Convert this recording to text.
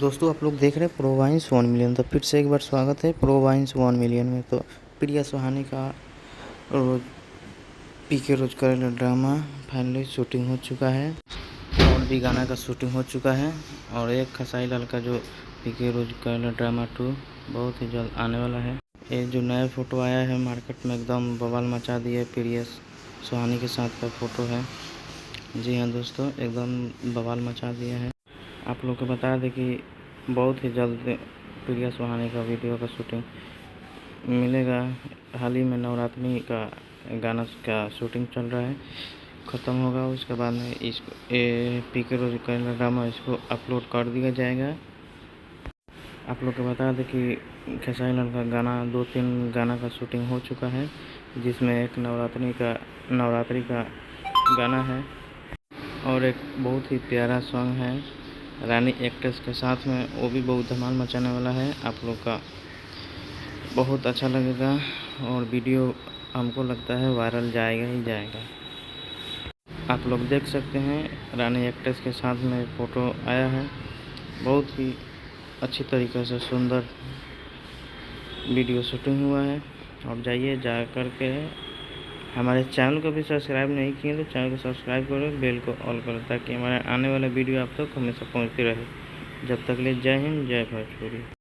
दोस्तों आप लोग देख रहे हैं प्रोवाइंस 1 मिलियन। तो फिर से एक बार स्वागत है प्रोवाइंस 1 मिलियन में। तो प्रिया सुहानी का रोज पीके रोज करेला ड्रामा फाइनली शूटिंग हो चुका है और भी गाना का शूटिंग हो चुका है। और एक खसाई लाल का जो पीके रोज करेला ड्रामा 2 बहुत ही जल्द आने वाला है। ये जो नया फ़ोटो आया है मार्केट में एकदम बवाल मचा दिया है। प्रिया सुहानी के साथ का फ़ोटो है। जी हाँ दोस्तों, एकदम बवाल मचा दिया है। आप लोग को बता दें कि बहुत ही जल्द प्रिया सुहानी का वीडियो का शूटिंग मिलेगा। हाल ही में नवरात्रि का गाना का शूटिंग चल रहा है, ख़त्म होगा। उसके बाद में इसको पीके रोज करेला ड्रामा इसको अपलोड कर दिया जाएगा। आप लोग को बता दें कि खेसारी लाल का गाना 2-3 गाना का शूटिंग हो चुका है, जिसमें एक नवरात्रि का गाना है और एक बहुत ही प्यारा सॉन्ग है रानी एक्ट्रेस के साथ में, वो भी बहुत धमाल मचाने वाला है। आप लोग का बहुत अच्छा लगेगा और वीडियो हमको लगता है वायरल जाएगा ही जाएगा। आप लोग देख सकते हैं रानी एक्ट्रेस के साथ में फ़ोटो आया है। बहुत ही अच्छी तरीके से सुंदर वीडियो शूटिंग हुआ है। और जाइए जा कर के हमारे चैनल को भी सब्सक्राइब नहीं किए तो चैनल को सब्सक्राइब करो, बेल को ऑल करो, ताकि हमारे आने वाला वीडियो आप तक हमेशा पहुंचती रहे। जब तक ले जय हिंद, जय भोजपुरी।